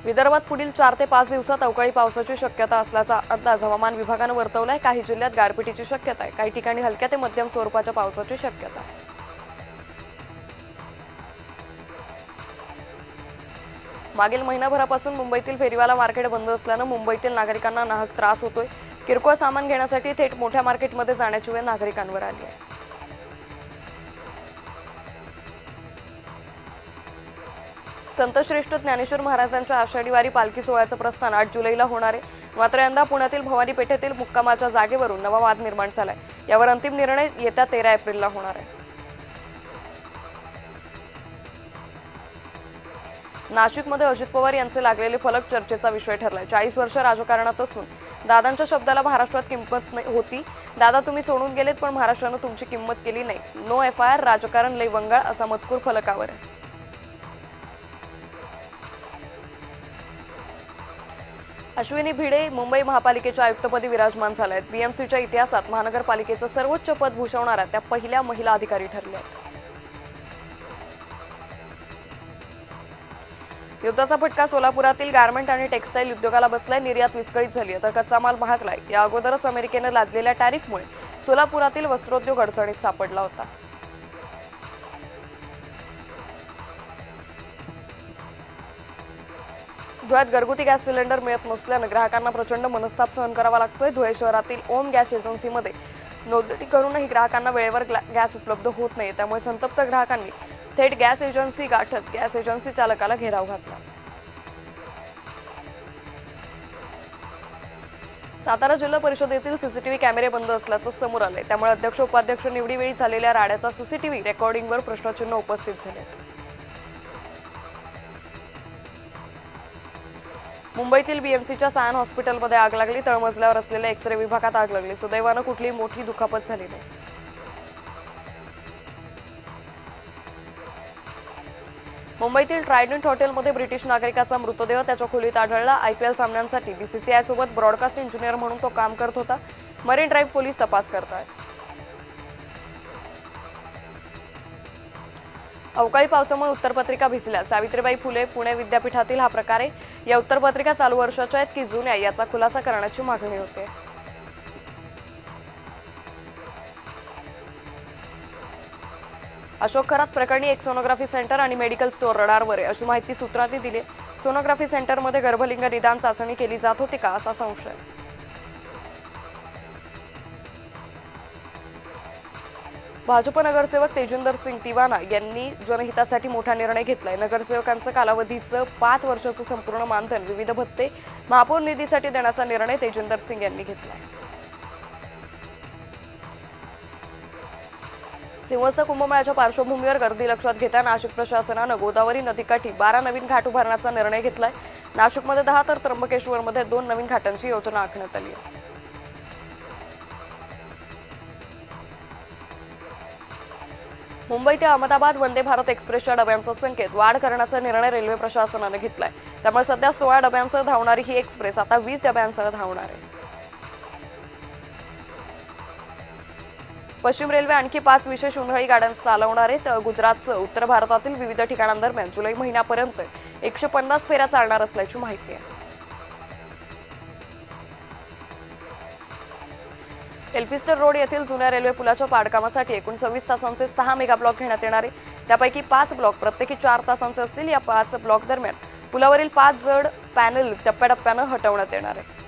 विदर्भात पुढील 4 ते 5 दिवसात अवकाळी पावसाची शक्यता असल्याचा अंदाज हवामान विभागाने वर्तवलाय। काही जिल्ह्यात गारपिटीची शक्यता आहे, काही ठिकाणी हलक्या ते मध्यम स्वरूपाच्या पावसाची शक्यता आहे। मागील महिनाभरापासून मुंबईतील फेरीवाला मार्केट बंद असल्याने मुंबईतील नागरिकांना नाहक त्रास होतोय। किरकोळ सामान घेण्यासाठी थेट मोठ्या मार्केटमध्ये जाण्याची वेळ नागरिकांवर आली आहे। संत श्रेष्ठ ज्ञानेश्वर महाराजांच्या आषाढी वारी पालखी सोहळ्याचं प्रस्थान 8 जुलैला होणार आहे। मात्र यंदा पुण्यातील भवानी पेठेतील मुक्कामाच्या जागेवरून नवा वाद निर्माण झालाय। यावर अंतिम निर्णय येत्या 13 एप्रिलला होणार आहे। नाशिकमध्ये अजित पवार यांचे लागलेले फलक चर्चेचा विषय ठरलाय। 40 वर्ष राजकारणात असून दादांच्या शब्दाला महाराष्ट्रात किंमत होती। दादा तुम्ही सोडून गेलेत, पण महाराष्ट्राने तुमची किंमत केली नाही। नो FIR, राजकारण लय वंगाळ असा मजकूर फलकावर आहे। अश्विनी भिडे मुंबई महापालिकेच्या आयुक्तपदी विराजमान झाल्या आहेत। BMCच्या इतिहासात महानगरपालिकेचं सर्वोच्च पद भूषवणाऱ्या त्या पहिल्या महिला अधिकारी ठरल्या आहेत। युद्धाचा फटका सोलापुरातील गारमेंट आणि टेक्सटाईल उद्योगाला बसलाय। निर्यात विस्कळीत झाली आहे, तर कच्चा माल महागलाय। या अगोदरच अमेरिकेने लादलेल्या टॅरिफमुळे सोलापुरातील वस्त्रोद्योग अडचणीत सापडला होता। धुळ्यात घरगुती गॅस सिलेंडर मिळत नसल्याने ग्राहकांना प्रचंड मनस्ताप सहन करावा लागतोय। धुळे शहरातील ओम गॅस एजन्सीमध्ये नोंदणी करूनही ग्राहकांना वेळेवर गॅस उपलब्ध होत नाही। त्यामुळे संतप्त ग्राहकांनी थेट गॅस एजन्सी गाठत गॅस एजन्सी चालकाला घेराव घातला। सातारा जिल्हा परिषदेतील CCTV कॅमेरे बंद असल्याचं समोर आलंय। त्यामुळे अध्यक्ष उपाध्यक्ष निवडीवेळी झालेल्या राड्याच्या CCTV रेकॉर्डिंगवर प्रश्नचिन्ह उपस्थित झालेत। मुंबईतील BMCच्या सायन हॉस्पिटलमध्ये आग लागली। तळमजल्यावर असलेल्या एक्स-रे विभागात आग लागली। सुदैवानं कुठलीही मोठी दुखापत झाली नाही। मुंबईतील ट्रायडंट हॉटेलमध्ये ब्रिटिश नागरिकाचा मृतदेह त्याच्या खोलीत आढळला। IPL सामन्यांसाठी BCCI सोबत ब्रॉडकास्ट इंजिनियर म्हणून तो काम करत होता। मरीन ड्राईव्ह पोलीस तपास करतात। अवकाळी पावसामुळे उत्तरपत्रिका भिजल्या। सावित्रीबाई फुले पुणे विद्यापीठातील हा प्रकार आहे। या उत्तरपत्रिका चालू वर्षाच्या आहेत की जुन्या याचा खुलासा करण्याची मागणी होते। अशोक खरात प्रकरणी एक सोनोग्राफी सेंटर आणि मेडिकल स्टोअर रडारवर आहे, अशी माहिती सूत्रांनी दिली। सोनोग्राफी सेंटरमध्ये गर्भलिंग निदान चाचणी केली जात होती का असा संशय। भाजप नगरसेवक तेजिंदर सिंग तिवाना यांनी जनहितासाठी मोठा निर्णय घेतलाय। नगरसेवकांचं कालावधीचं 5 वर्षाचं संपूर्ण मानधन विविध भत्ते महापौर निधीसाठी देण्याचा निर्णय तेजिंदर सिंग यांनी घेतलाय। सिंहस्थ कुंभमेळ्याच्या पार्श्वभूमीवर गर्दी लक्षात घेता नाशिक प्रशासनानं गोदावरी नदीकाठी 12 नवीन घाट उभारण्याचा निर्णय घेतलाय। नाशिकमध्ये 10 तर त्र्यंबकेश्वरमध्ये 2 नवीन घाटांची योजना आखण्यात आली आहे। मुंबई ते अहमदाबाद वंदे भारत एक्सप्रेसच्या डब्यांचा संख्येत वाढ करण्याचा निर्णय रेल्वे प्रशासनाने घेतलाय। त्यामुळे सध्या 16 डब्यांसह धावणारी ही एक्सप्रेस आता 20 डब्यांसह धावणार आहे। पश्चिम रेल्वे आणखी 5 विशेष उन्हाळी गाड्या चालवणार आहे। तर गुजरातसह उत्तर भारतातील विविध ठिकाणांदरम्यान जुलै महिन्यापर्यंत 150 फेऱ्या चालणार असल्याची माहिती आहे। एल्फिस्टन रोड येथील जुन्या रेल्वे पुलाच्या पाडकामासाठी एकूण 26 तासांचे 6 मेगा ब्लॉक घेण्यात येणार आहे। त्यापैकी 5 ब्लॉक प्रत्येकी 4 तासांचे असतील। या 5 ब्लॉक दरम्यान पुलावरील 5 जड पॅनल टप्प्याटप्प्याने हटवण्यात येणार आहे।